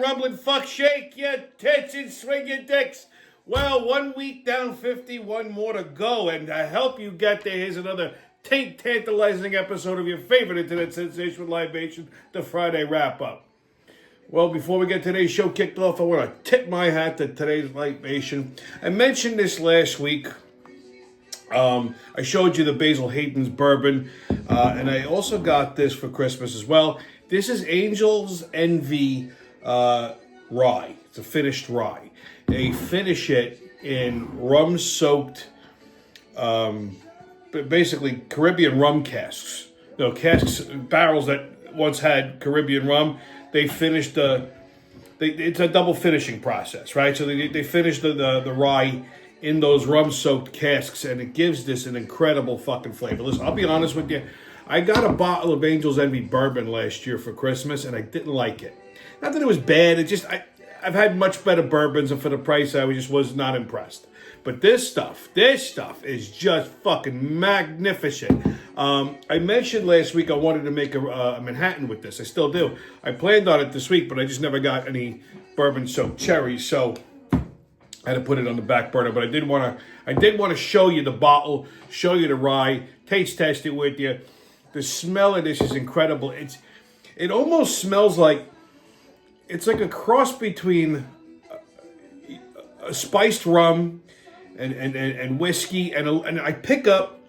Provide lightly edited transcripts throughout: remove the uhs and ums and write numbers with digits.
rumbling fuck, shake your tits and swing your dicks. Well, 1 week down, 51 more to go. And to help you get there, here's another tantalizing episode of your favorite internet sensation with Libation, the Friday Wrap-Up. Well, before we get today's show kicked off, I want to tip my hat to today's Libation. I mentioned this last week. I showed you the Basil Hayden's bourbon, and I also got this for Christmas as well. This is Angel's Envy rye. It's a finished rye. They finish it in rum-soaked, basically Caribbean rum casks. You know, casks, barrels that once had Caribbean rum. They finished it's a double finishing process, right? So they finish the rye in those rum-soaked casks, and it gives this an incredible fucking flavor. Listen, I'll be honest with you. I got a bottle of Angel's Envy bourbon last year for Christmas, and I didn't like it. Not that it was bad. It just I've had much better bourbons, and for the price, I just was not impressed. But this stuff is just fucking magnificent. I mentioned last week I wanted to make a Manhattan with this. I still do. I planned on it this week, but I just never got any bourbon-soaked cherries, so I had to put it on the back burner. But I did want to show you the bottle, show you the rye, taste test it with you. The smell of this is incredible. It almost smells like it's like a cross between a spiced rum and whiskey, and I pick up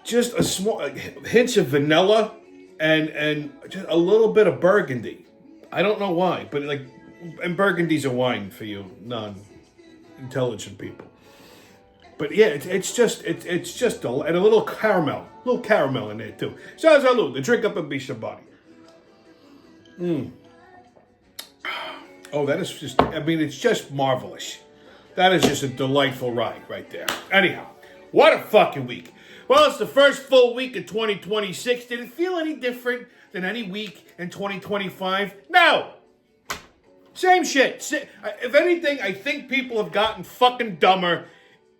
just a small hints of vanilla and just a little bit of burgundy. I don't know why, but and burgundy's a wine for you non-intelligent people. But yeah, it's just and a little caramel in there too. So salud, the drink up and be somebody. Oh, that is just, it's just marvelous. That is just a delightful ride right there. Anyhow, what a fucking week. Well, it's the first full week of 2026. Did it feel any different than any week in 2025? No. Same shit. If anything, I think people have gotten fucking dumber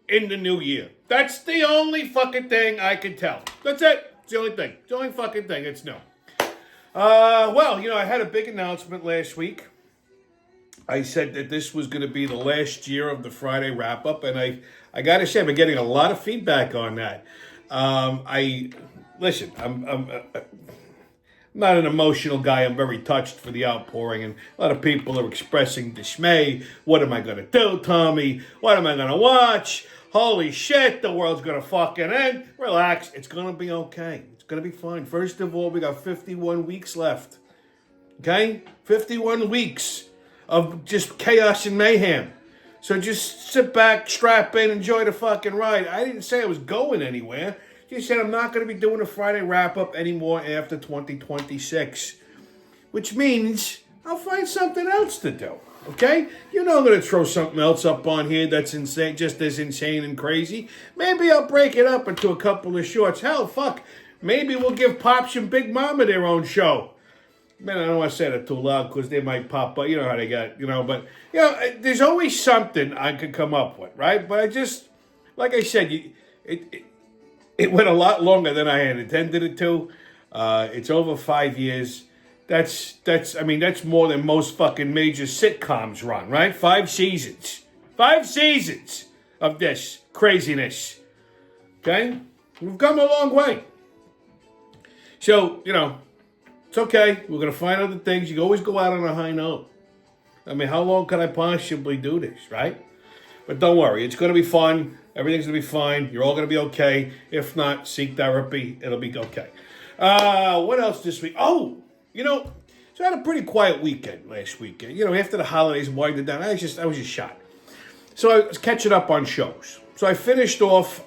in the new year. That's the only fucking thing I can tell. That's it. It's the only thing. It's the only fucking thing. It's no. Well, I had a big announcement last week. I said that this was going to be the last year of the Friday Wrap-Up, and I got to say, I've been getting a lot of feedback on that. I'm not an emotional guy. I'm very touched for the outpouring, and a lot of people are expressing dismay. What am I going to do, Tommy? What am I going to watch? Holy shit, the world's going to fucking end. Relax. It's going to be okay. It's going to be fine. First of all, we got 51 weeks left. Okay? 51 weeks of just chaos and mayhem. So just sit back, strap in, enjoy the fucking ride. I didn't say I was going anywhere. Just said I'm not going to be doing a Friday Wrap-Up anymore after 2026. Which means I'll find something else to do. Okay? I'm going to throw something else up on here that's insane, just as insane and crazy. Maybe I'll break it up into a couple of shorts. Hell, fuck. Maybe we'll give Pops and Big Mama their own show. Man, I don't want to say that too loud because they might pop up. You know how they got, but, there's always something I could come up with, right? But I just, like I said, it went a lot longer than I had intended it to. It's over 5 years. That's more than most fucking major sitcoms run, right? 5 seasons. 5 seasons of this craziness. Okay? We've come a long way. So, it's okay. We're going to find other things. You always go out on a high note. How long could I possibly do this, right? But don't worry. It's going to be fun. Everything's going to be fine. You're all going to be okay. If not, seek therapy. It'll be okay. What else this week? Oh, so I had a pretty quiet weekend last weekend. After the holidays winding down, I was just shot. So I was catching up on shows. So I finished off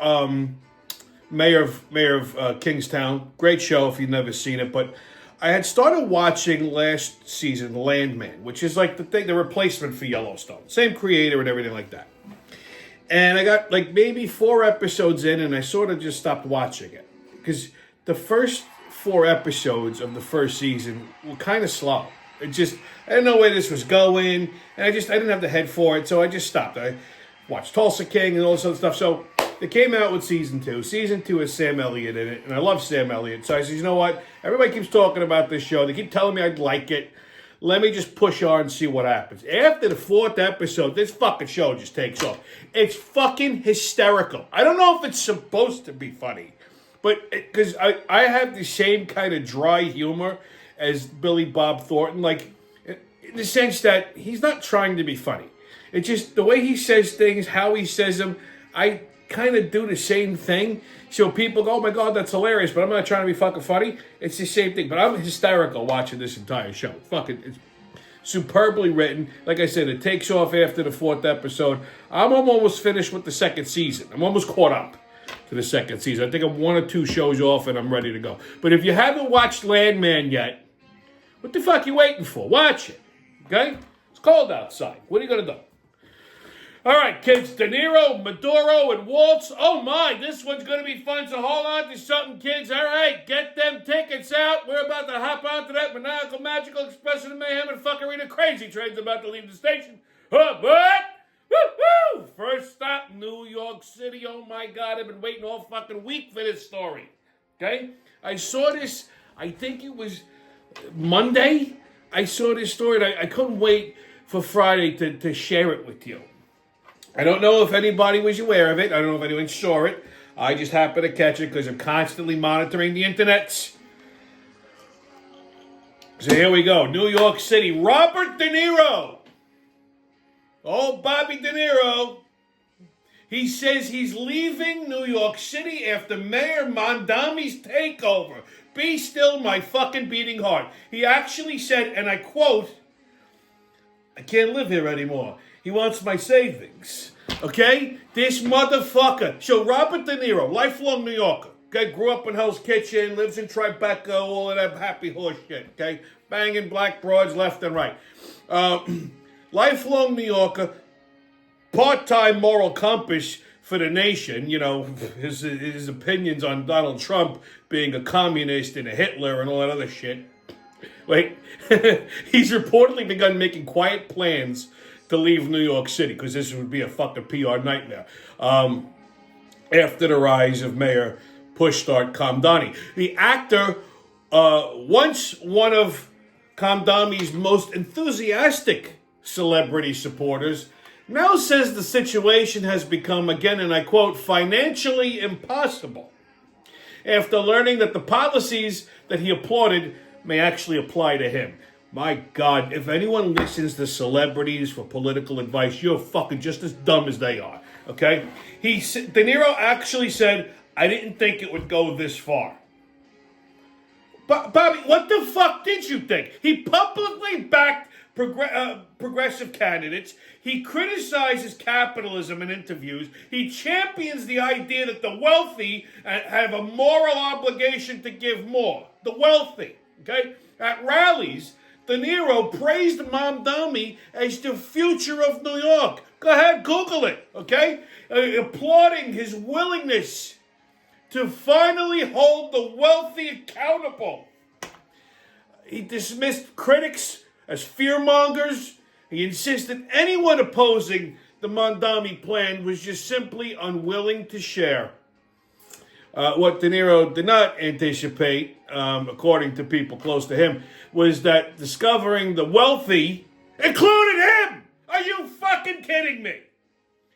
Mayor of Kingstown. Great show if you've never seen it, but I had started watching last season Landman, which is like the replacement for Yellowstone. Same creator and everything like that. And I got maybe 4 episodes in, and I sort of just stopped watching it. Because the first 4 episodes of the first season were kind of slow. I didn't know where this was going, and I didn't have the head for it, so I just stopped. I watched Tulsa King and all this other stuff. So they came out with season 2. Season 2 has Sam Elliott in it, and I love Sam Elliott. So I said, you know what? Everybody keeps talking about this show. They keep telling me I'd like it. let me just push on and see what happens. After the 4th episode, this fucking show just takes off. It's fucking hysterical. I don't know if it's supposed to be funny, but because I have the same kind of dry humor as Billy Bob Thornton, like in the sense that he's not trying to be funny. It's just the way he says things, how he says them. I kind of do the same thing. So people go, oh my God, that's hilarious, but I'm not trying to be fucking funny. It's the same thing. But I'm hysterical watching this entire show. It's superbly written. Like I said, it takes off after the 4th episode. I'm almost finished with the 2nd season. I'm almost caught up to the 2nd season. I think I'm 1 or 2 shows off and I'm ready to go. But if you haven't watched Landman yet, what the fuck are you waiting for? Watch it. Okay? It's cold outside. What are you going to do? All right, kids, DeNiro, Maduro, and Waltz. Oh, my, this one's going to be fun, so hold on to something, kids. All right, get them tickets out. We're about to hop onto that maniacal, magical expression of mayhem and fuckery. The crazy train's about to leave the station. Oh, but, woo-hoo! First stop, New York City. Oh, my God, I've been waiting all fucking week for this story. Okay? I saw this, I think it was Monday. I saw this story, and I couldn't wait for Friday to share it with you. I don't know if anybody was aware of it. I don't know if anyone saw it. I just happened to catch it because I'm constantly monitoring the internets. So here we go. New York City. Robert De Niro. Oh, Bobby De Niro. He says he's leaving New York City after Mayor Mondami's takeover. Be still my fucking beating heart. He actually said, and I quote, I can't live here anymore. He wants my savings. Okay? This motherfucker. So Robert De Niro, lifelong New Yorker. Okay? Grew up in Hell's Kitchen, lives in Tribeca, all of that happy horse shit. Okay? Banging black broads left and right. Lifelong New Yorker. Part-time moral compass for the nation. You know, his opinions on Donald Trump being a communist and a Hitler and all that other shit. Wait. He's reportedly begun making quiet plans to leave New York City, because this would be a fucking PR nightmare. After the rise of Mayor Pushstart Kamdani. The actor, once one of Kamdani's most enthusiastic celebrity supporters, now says the situation has become, again, and I quote, financially impossible, after learning that the policies that he applauded may actually apply to him. My God, if anyone listens to celebrities for political advice, you're fucking just as dumb as they are, okay? De Niro actually said, I didn't think it would go this far. Bobby, what the fuck did you think? He publicly backed progressive candidates. He criticizes capitalism in interviews. He champions the idea that the wealthy have a moral obligation to give more. The wealthy, okay? At rallies, De Niro praised Mamdani as the future of New York. Go ahead, Google it, okay? Applauding his willingness to finally hold the wealthy accountable. He dismissed critics as fearmongers. He insisted anyone opposing the Mamdani plan was just simply unwilling to share. What De Niro did not anticipate, according to people close to him, was that discovering the wealthy included him. Are you fucking kidding me?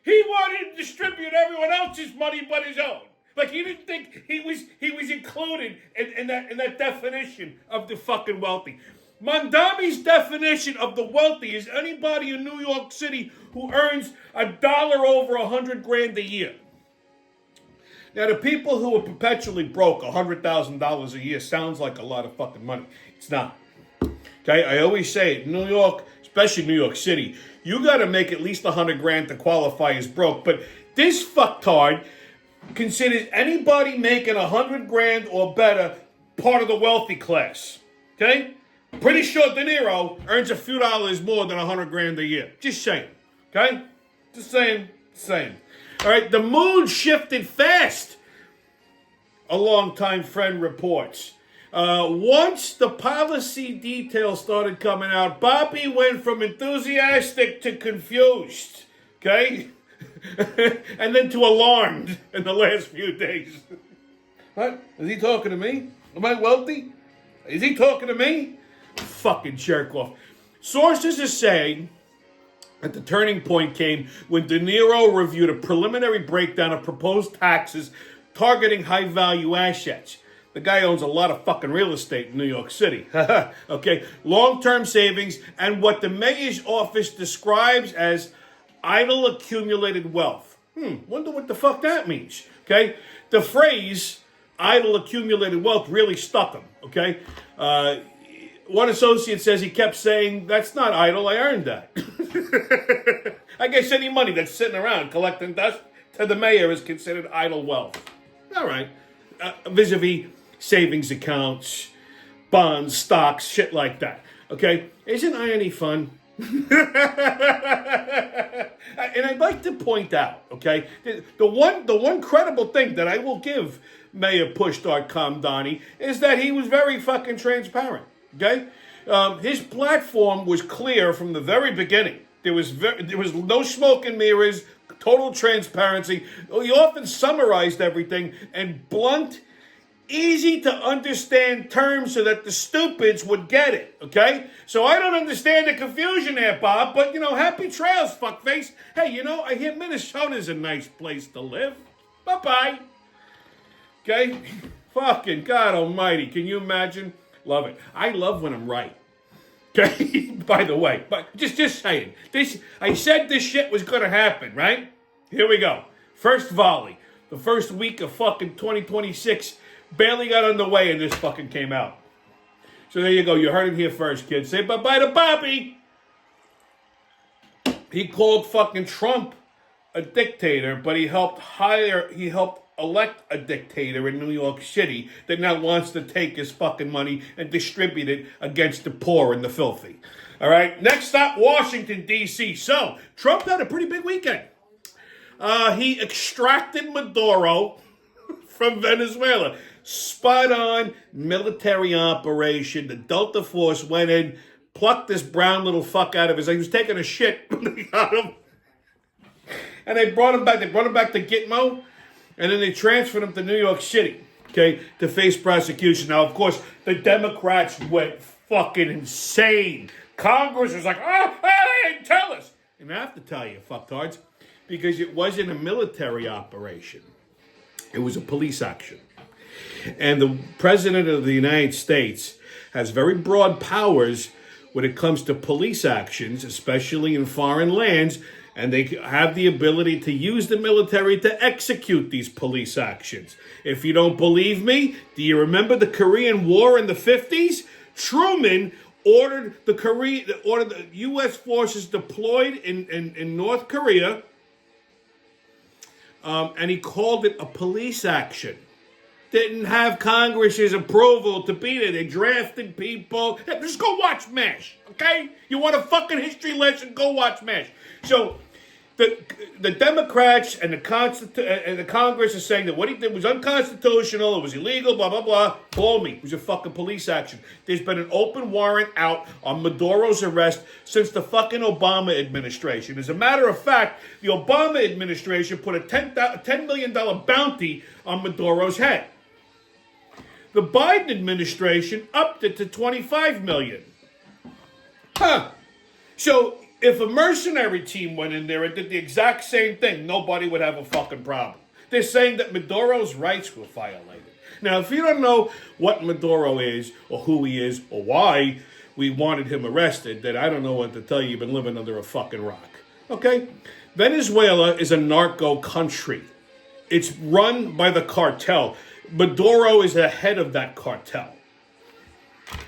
He wanted to distribute everyone else's money but his own. Like he didn't think he was included in that definition of the fucking wealthy. Mondami's definition of the wealthy is anybody in New York City who earns $1 over $100,000 a year. Now, the people who are perpetually broke, $100,000 a year, sounds like a lot of fucking money. It's not. Okay, I always say it. New York, especially New York City, you got to make at least $100,000 to qualify as broke. But this fucktard considers anybody making $100,000 or better part of the wealthy class. Okay, pretty sure De Niro earns a few dollars more than $100,000 a year. Just saying. Okay, just saying. All right, the mood shifted fast, a longtime friend reports. Once the policy details started coming out, Bobby went from enthusiastic to confused, okay? And then to alarmed in the last few days. What? Is he talking to me? Am I wealthy? Is he talking to me? Fucking jerk off. Sources are saying that the turning point came when DeNiro reviewed a preliminary breakdown of proposed taxes targeting high-value assets. The guy owns a lot of fucking real estate in New York City. Okay, long-term savings and what the mayor's office describes as idle accumulated wealth. Wonder what the fuck that means. Okay, the phrase idle accumulated wealth really stuck him. Okay, one associate says he kept saying, "That's not idle. I earned that." I guess any money that's sitting around collecting dust to the mayor is considered idle wealth. All right, vis-a-vis savings accounts, bonds, stocks, shit like that. Okay, isn't irony fun? And I'd like to point out, okay, the one credible thing that I will give Mayor Push.com Donnie is that he was very fucking transparent. Okay, his platform was clear from the very beginning. There was no smoke and mirrors, total transparency. He often summarized everything in blunt, easy to understand terms so that the stupids would get it, okay? So I don't understand the confusion there, Bob, but, happy trails, fuckface. Hey, I hear Minnesota's a nice place to live. Bye-bye. Okay? Fucking God almighty, can you imagine? Love it. I love when I'm right. Okay? By the way, but just saying. I said this shit was going to happen, right? Here we go. First volley. The first week of fucking 2026 barely got underway and this fucking came out. So there you go. You heard it here first, kids. Say bye-bye to Bobby. He called fucking Trump a dictator, but he helped elect a dictator in New York City that now wants to take his fucking money and distribute it against the poor and the filthy. All right. Next up, Washington, D.C. So Trump had a pretty big weekend. He extracted Maduro from Venezuela. Spot on military operation. The Delta Force went in, plucked this brown little fuck out of his. He was taking a shit when they got him. And they brought him back. They brought him back to Gitmo. And then they transferred him to New York City, okay, to face prosecution. Now, of course, the Democrats went fucking insane. Congress was like, they didn't tell us. And I have to tell you, fucktards, because it wasn't a military operation. It was a police action. And the President of the United States has very broad powers when it comes to police actions, especially in foreign lands, and they have the ability to use the military to execute these police actions. If you don't believe me, do you remember the Korean War in the 50s? Truman ordered the U.S. forces deployed in North Korea, and he called it a police action. Didn't have Congress's approval to be there. They drafted people. Just go watch MASH, okay? You want a fucking history lesson? Go watch MASH. So the Democrats and the Congress are saying that what he did was unconstitutional, it was illegal, blah, blah, blah. Blow me. It was a fucking police action. There's been an open warrant out on Maduro's arrest since the fucking Obama administration. As a matter of fact, the Obama administration put a $10 million bounty on Maduro's head. The Biden administration upped it to $25 million. So if a mercenary team went in there and did the exact same thing, nobody would have a fucking problem. They're saying that Maduro's rights were violated. Now, if you don't know what Maduro is, or who he is, or why we wanted him arrested, then I don't know what to tell you. You've been living under a fucking rock. Okay? Venezuela is a narco country. It's run by the cartel. Maduro is the head of that cartel.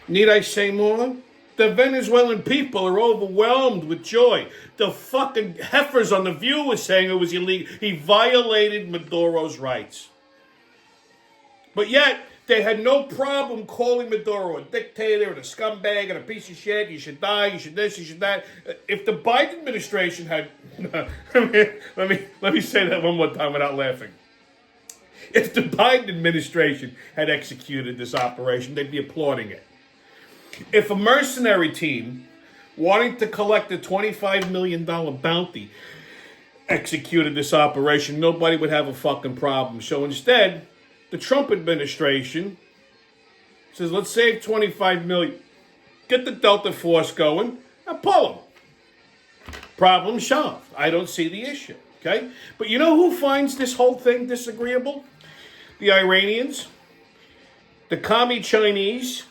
Need I say more? The Venezuelan people are overwhelmed with joy. The fucking heifers on The View were saying it was illegal. He violated Maduro's rights. But yet, they had no problem calling Maduro a dictator and a scumbag and a piece of shit. You should die, you should this, you should that. If the Biden administration had... let me say that one more time without laughing. If the Biden administration had executed this operation, they'd be applauding it. If a mercenary team wanting to collect a $25 million bounty executed this operation, nobody would have a fucking problem. So instead, the Trump administration says, let's save $25 million. Get the Delta Force going. Now pull them. Problem solved. I don't see the issue. Okay? But you know who finds this whole thing disagreeable? The Iranians, the commie Chinese,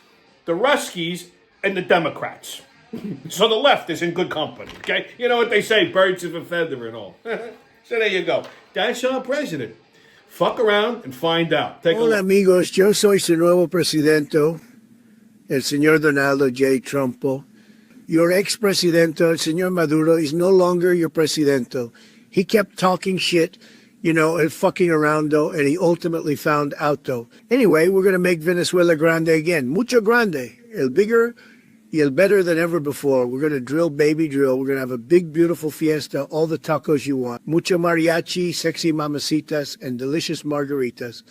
the Ruskies, and the Democrats. So the left is in good company, okay? You know what they say, birds of a feather and all. So there you go. That's our president. Fuck around and find out. Take Hola amigos, yo soy su nuevo presidente, el señor Donaldo J. Trumpo. Your ex-presidente, el señor Maduro, is no longer your presidente. He kept talking shit, and fucking around, though, and he ultimately found out, though. Anyway, we're going to make Venezuela grande again. Mucho grande. El bigger y el better than ever before. We're going to drill, baby, drill. We're going to have a big, beautiful fiesta, all the tacos you want. Mucho mariachi, sexy mamacitas, and delicious margaritas.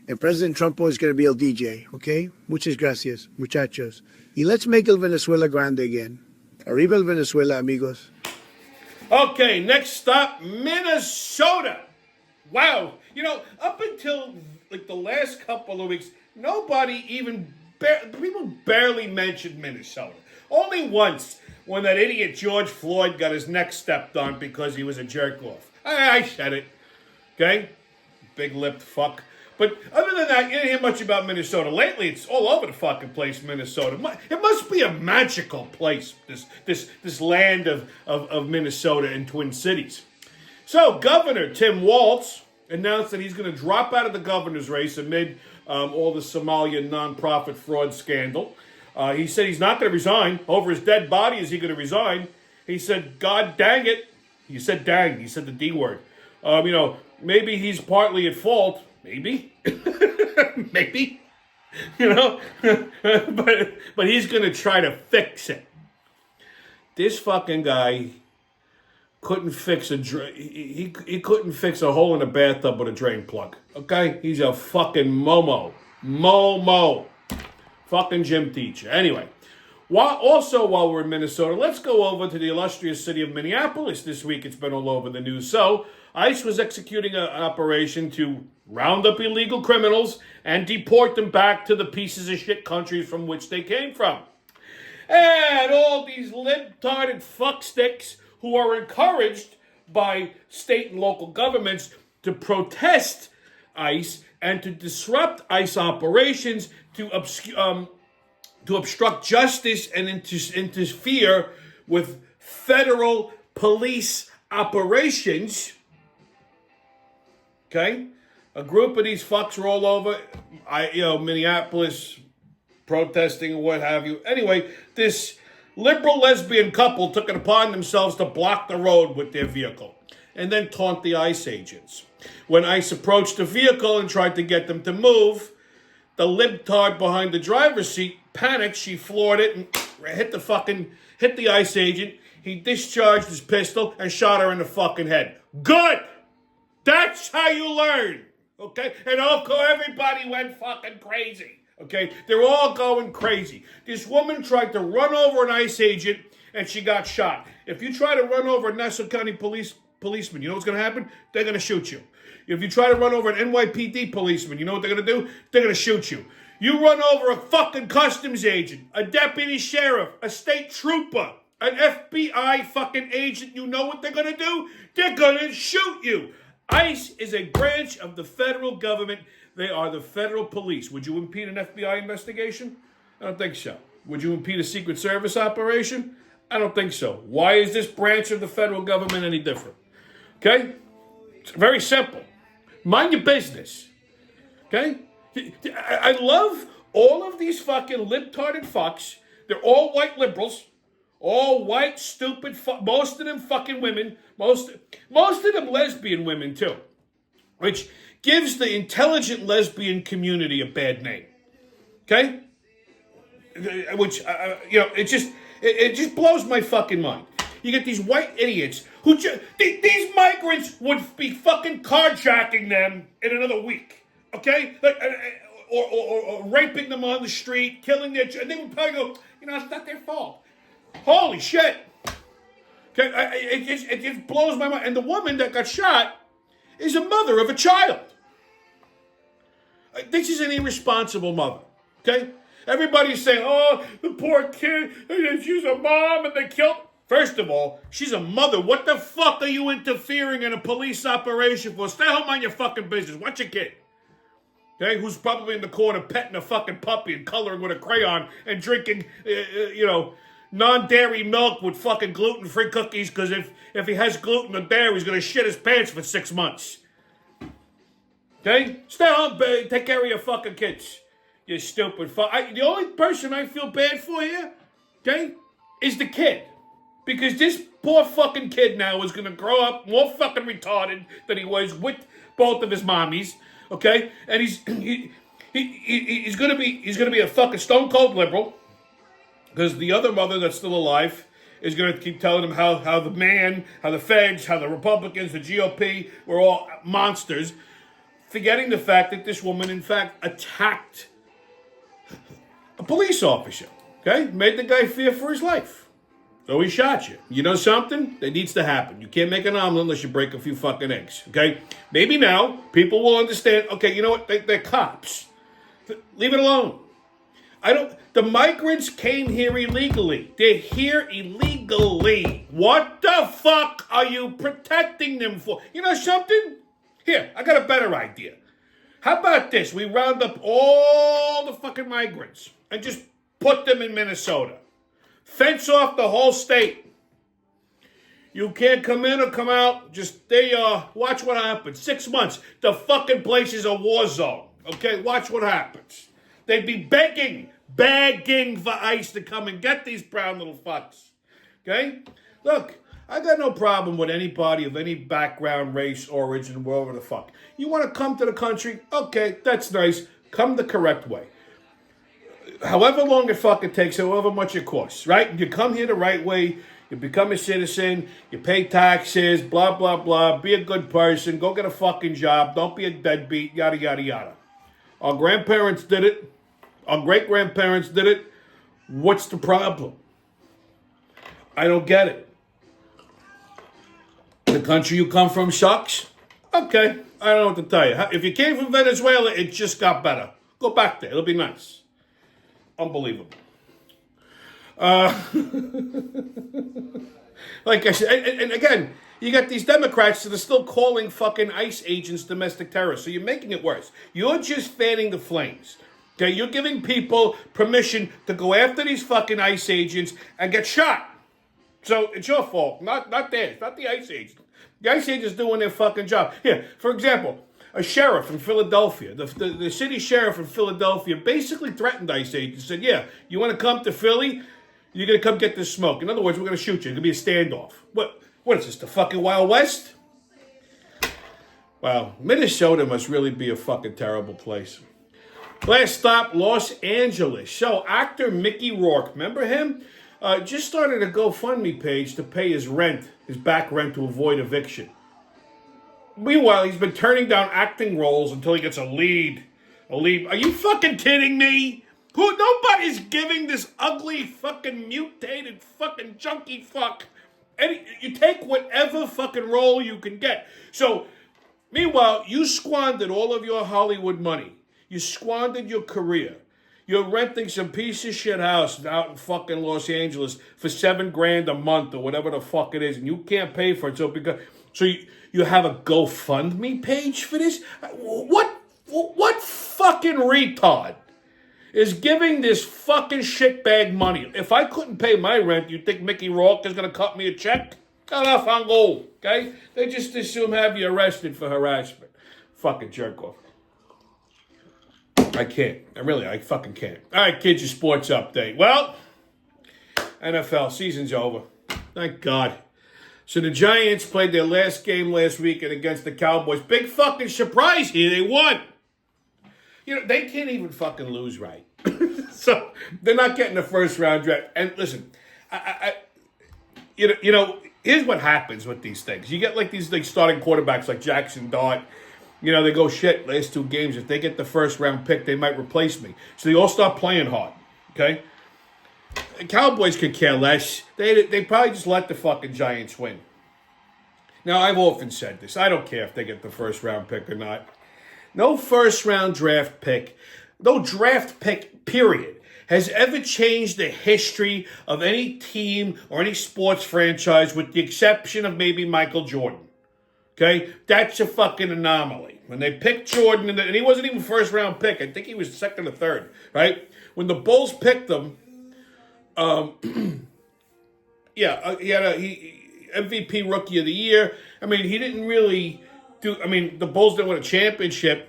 And President Trumpo is going to be el DJ, okay? Muchas gracias, muchachos. Y let's make el Venezuela grande again. Arriba el Venezuela, amigos. Okay, next stop, Minnesota. Wow. Up until like the last couple of weeks, nobody even, people barely mentioned Minnesota. Only once, when that idiot George Floyd got his neck stepped on because he was a jerk off. I said it. Okay? Big-lipped fuck. But other than that, you didn't hear much about Minnesota. Lately, it's all over the fucking place, Minnesota. It must be a magical place, this land of Minnesota and Twin Cities. So, Governor Tim Waltz announced that he's going to drop out of the governor's race amid all the Somalia nonprofit fraud scandal. He said he's not going to resign. Over his dead body, is he going to resign? He said, God dang it. He said dang. He said the D word. Maybe he's partly at fault. Maybe. Maybe. But he's going to try to fix it. This fucking guy couldn't fix he couldn't fix a hole in a bathtub with a drain plug. Okay? He's a fucking Momo. Fucking gym teacher. Anyway. While we're in Minnesota, let's go over to the illustrious city of Minneapolis. This week it's been all over the news. So, ICE was executing an operation to round up illegal criminals and deport them back to the pieces of shit countries from which they came from. And all these libtarded fucksticks who are encouraged by state and local governments to protest ICE and to disrupt ICE operations to obstruct justice and interfere with federal police operations. Okay? A group of these fucks were all over, Minneapolis, protesting or what have you. Anyway, this liberal lesbian couple took it upon themselves to block the road with their vehicle and then taunt the ICE agents. When ICE approached the vehicle and tried to get them to move, the libtard behind the driver's seat panicked. She floored it and hit the ICE agent. He discharged his pistol and shot her in the fucking head. Good! That's how you learn, okay? And everybody went fucking crazy, okay? They're all going crazy. This woman tried to run over an ICE agent, and she got shot. If you try to run over a Nassau County policeman, you know what's going to happen? They're going to shoot you. If you try to run over an NYPD policeman, you know what they're going to do? They're going to shoot you. You run over a fucking customs agent, a deputy sheriff, a state trooper, an FBI fucking agent, you know what they're going to do? They're going to shoot you. ICE is a branch of the federal government. They are the federal police. Would you impede an FBI investigation? I don't think so. Would you impede a Secret Service operation? I don't think so. Why is this branch of the federal government any different? Okay? It's very simple. Mind your business. Okay? I love all of these fucking libtarded fucks. They're all white liberals. All white, stupid, most of them fucking women. Most of them lesbian women, too. Which gives the intelligent lesbian community a bad name. Okay? Which, it just blows my fucking mind. You get these white idiots who these migrants would be fucking carjacking them in another week. Okay? Or raping them on the street, killing their... And they would probably go, it's not their fault. Holy shit. Okay, it just blows my mind. And the woman that got shot is a mother of a child. This is an irresponsible mother. Okay? Everybody's saying, oh, the poor kid, she's a mom and they killed. First of all, she's a mother. What the fuck are you interfering in a police operation for? Stay home on your fucking business. Watch your kid. Okay, who's probably in the corner petting a fucking puppy and coloring with a crayon and drinking, non-dairy milk with fucking gluten-free cookies because if he has gluten or dairy, he's going to shit his pants for 6 months. Okay? Stay home, babe. Take care of your fucking kids. You stupid fuck. The only person I feel bad for here, okay, is the kid. Because this poor fucking kid now is going to grow up more fucking retarded than he was with both of his mommies. Okay? And he's going to be a fucking stone cold liberal. Because the other mother that's still alive is going to keep telling him how the man, how the feds, how the Republicans, the GOP were all monsters. Forgetting the fact that this woman, in fact, attacked a police officer. Okay? Made the guy fear for his life. So he shot you. You know something? That needs to happen. You can't make an omelet unless you break a few fucking eggs. Okay? Maybe now people will understand, okay, you know what? They're cops. Leave it alone. The migrants came here illegally. They're here illegally. What the fuck are you protecting them for? You know something? Here, I got a better idea. How about this? We round up all the fucking migrants and just put them in Minnesota. Fence off the whole state. You can't come in or come out. Just, there you are. Watch what happens. 6 months. The fucking place is a war zone. Okay, watch what happens. They'd be begging for ICE to come and get these brown little fucks. Okay? Look, I got no problem with anybody of any background, race, origin, wherever the fuck. You want to come to the country? Okay, that's nice. Come the correct way. However long it fucking takes, however much it costs, right? You come here the right way, you become a citizen, you pay taxes, blah, blah, blah, be a good person, go get a fucking job, don't be a deadbeat, yada, yada, yada. Our grandparents did it. Our great-grandparents did it. What's the problem? I don't get it. The country you come from sucks? Okay, I don't know what to tell you. If you came from Venezuela, it just got better. Go back there. It'll be nice. Unbelievable. Like I said, and again, you got these Democrats that are still calling fucking ICE agents domestic terrorists. So you're making it worse. You're just fanning the flames. Okay, you're giving people permission to go after these fucking ICE agents and get shot. So it's your fault, not theirs, not the ICE agents. The ICE agents doing their fucking job. Here, for example, a sheriff in Philadelphia, the city sheriff in Philadelphia basically threatened ICE agents, said, yeah, you want to come to Philly? You're going to come get this smoke. In other words, we're going to shoot you. It's going to be a standoff. What is this, the fucking Wild West? Wow, Minnesota must really be a fucking terrible place. Last stop, Los Angeles. So, actor Mickey Rourke, remember him? Just started a GoFundMe page to pay his rent, his back rent to avoid eviction. Meanwhile, he's been turning down acting roles until he gets a lead. Are you fucking kidding me? Nobody's giving this ugly fucking mutated fucking junkie fuck. You take whatever fucking role you can get. So, meanwhile, you squandered all of your Hollywood money. You squandered your career. You're renting some piece of shit house out in fucking Los Angeles for $7,000 a month or whatever the fuck it is, and you can't pay for it. So you have a GoFundMe page for this? What fucking retard is giving this fucking shitbag money? If I couldn't pay my rent, you think Mickey Rourke is going to cut me a check? Enough on gold, okay? They just assume have you arrested for harassment. Fucking jerk off. I can't. I fucking can't. All right, kids, your sports update. Well, NFL season's over. Thank God. So the Giants played their last game last weekend against the Cowboys. Big fucking surprise here. They won. You know, they can't even fucking lose right. So they're not getting the first round draft. And listen, here's what happens with these things. You get like these starting quarterbacks like Jackson Dart. You know, they go, shit, last 2 games. If they get the first round pick, they might replace me. So they all start playing hard, okay? The Cowboys could care less. They probably just let the fucking Giants win. Now, I've often said this. I don't care if they get the first round pick or not. No first round draft pick. No draft pick, period, has ever changed the history of any team or any sports franchise with the exception of maybe Michael Jordan. Okay? That's a fucking anomaly. When they picked Jordan, and he wasn't even first round pick. I think he was second or third, right? When the Bulls picked him, he had MVP Rookie of the Year. I mean, he didn't really the Bulls didn't win a championship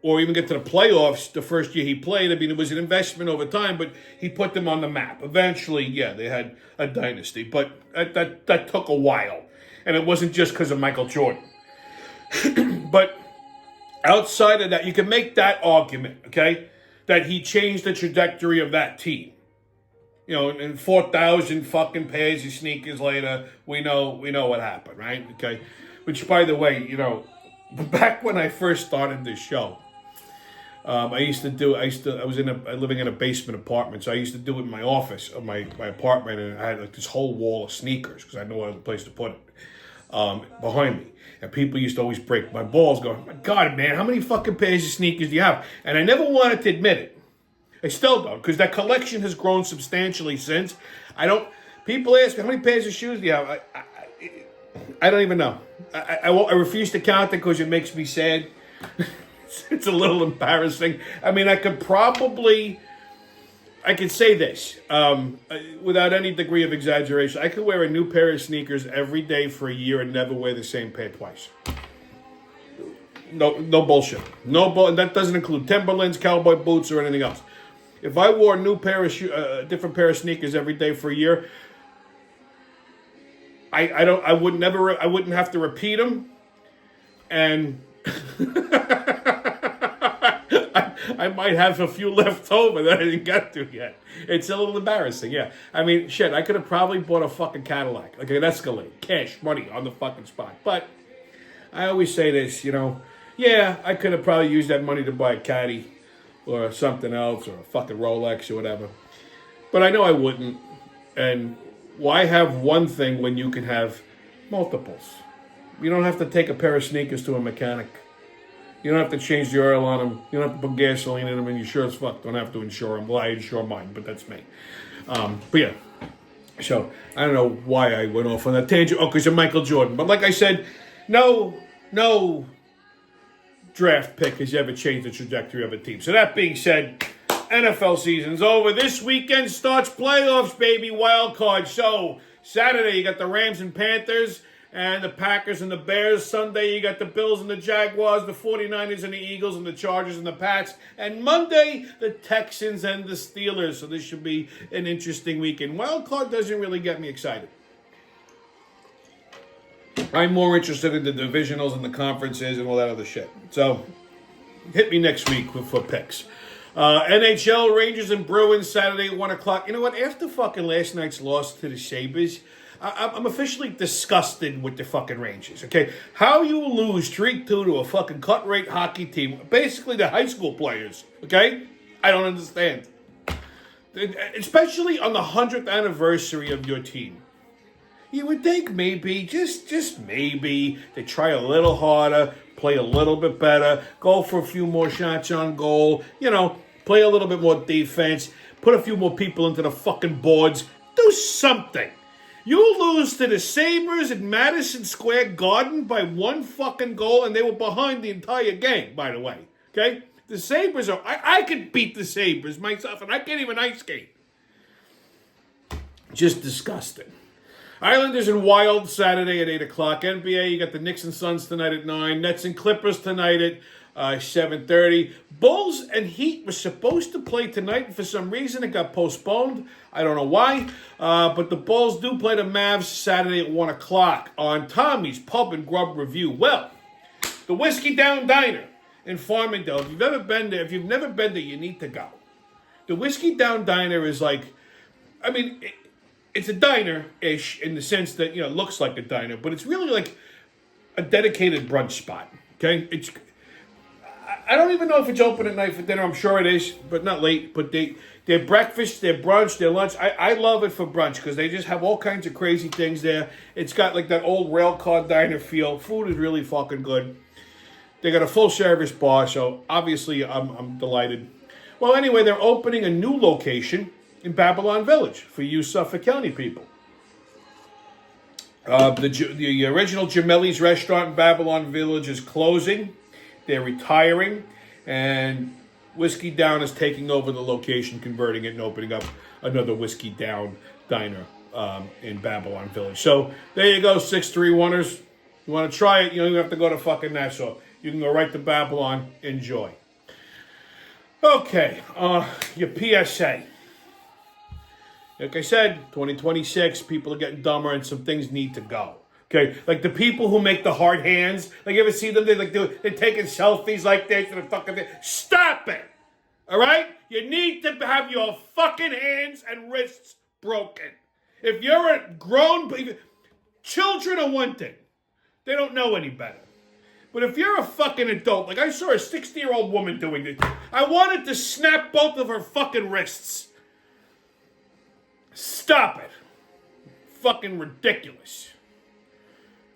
or even get to the playoffs the first year he played. I mean, it was an investment over time, but he put them on the map. Eventually, they had a dynasty, but that took a while. And it wasn't just because of Michael Jordan. But outside of that, you can make that argument, okay, that he changed the trajectory of that team. And 4,000 fucking pairs of sneakers later, we know what happened, right? Okay, which, by the way, back when I first started this show, I was living in a basement apartment, so I used to do it in my office of my apartment, and I had like this whole wall of sneakers because I had no other place to put it behind me. And people used to always break my balls, going, "My God, man, how many fucking pairs of sneakers do you have?" And I never wanted to admit it. I still don't, because that collection has grown substantially since. People ask me, how many pairs of shoes do you have? I don't even know. I refuse to count it because it makes me sad. It's a little embarrassing. I mean, I could say this without any degree of exaggeration. I could wear a new pair of sneakers every day for a year and never wear the same pair twice. No bullshit. That doesn't include Timberlands, cowboy boots, or anything else. If I wore a new pair of different pair of sneakers every day for a year, I wouldn't have to repeat them, and I might have a few left over that I didn't get to yet. It's a little embarrassing, yeah. I mean, shit, I could have probably bought a fucking Cadillac, like an Escalade, cash, money on the fucking spot. But I always say this, I could have probably used that money to buy a Caddy or something else or a fucking Rolex or whatever. But I know I wouldn't. And why have one thing when you can have multiples? You don't have to take a pair of sneakers to a mechanic. You don't have to change the oil on them. You don't have to put gasoline in them, and you sure as fuck don't have to insure them. Well, I insure mine, but that's me. But yeah. So, I don't know why I went off on that tangent. Oh, because of Michael Jordan. But like I said, no draft pick has ever changed the trajectory of a team. So that being said, NFL season's over. This weekend starts playoffs, baby, wild card. So Saturday you got the Rams and Panthers and the Packers and the Bears. Sunday you got the Bills and the Jaguars, the 49ers and the Eagles and the Chargers and the Pats. And Monday, the Texans and the Steelers. So this should be an interesting weekend. Wild card doesn't really get me excited. I'm more interested in the divisionals and the conferences and all that other shit. So, hit me next week for picks. NHL, Rangers and Bruins, Saturday at 1 o'clock. You know what? After fucking last night's loss to the Sabres, I'm officially disgusted with the fucking Rangers, okay? How you lose 3-2 to a fucking cut-rate hockey team, basically the high school players, okay? I don't understand. Especially on the 100th anniversary of your team. You would think maybe, just maybe, they try a little harder, play a little bit better, go for a few more shots on goal, play a little bit more defense, put a few more people into the fucking boards, do something. You lose to the Sabres at Madison Square Garden by one fucking goal, and they were behind the entire game, by the way, okay? The Sabres I could beat the Sabres myself, and I can't even ice skate. Just disgusting. Islanders and Wild Saturday at 8 o'clock. NBA, you got the Knicks and Suns tonight at 9. Nets and Clippers tonight at 7:30. Bulls and Heat were supposed to play tonight, and for some reason it got postponed. I don't know why. But the Bulls do play the Mavs Saturday at 1 o'clock on Tommy's Pub and Grub Review. Well, the Whiskey Down Diner in Farmingdale. If you've never been there, you need to go. The Whiskey Down Diner is like, it's a diner-ish in the sense that, it looks like a diner, but it's really like a dedicated brunch spot, okay? I don't even know if it's open at night for dinner. I'm sure it is, but not late. But their breakfast, their brunch, their lunch, I love it for brunch because they just have all kinds of crazy things there. It's got like that old rail car diner feel. Food is really fucking good. They got a full-service bar, so obviously I'm delighted. Well, anyway, they're opening a new location in Babylon Village for you Suffolk County people. The original Gemelli's restaurant in Babylon Village is closing. They're retiring. And Whiskey Down is taking over the location, converting it, and opening up another Whiskey Down diner in Babylon Village. So there you go, 631ers. You want to try it, you don't even have to go to fucking Nassau. You can go right to Babylon. Enjoy. Okay, your PSA. Like I said, 2026, people are getting dumber and some things need to go. Okay, like the people who make the hard hands, like you ever see them, they're taking selfies like this and fucking thing. Stop it! All right? You need to have your fucking hands and wrists broken. If you're a grown, children are one thing. They don't know any better. But if you're a fucking adult, like I saw a 60-year-old woman doing this, I wanted to snap both of her fucking wrists. Stop it. Fucking ridiculous.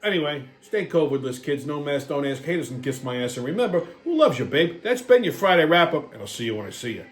Anyway, stay COVIDless, kids. No mask, don't ask, haters, and kiss my ass. And remember, who loves you, babe? That's been your Friday wrap-up, and I'll see you when I see you.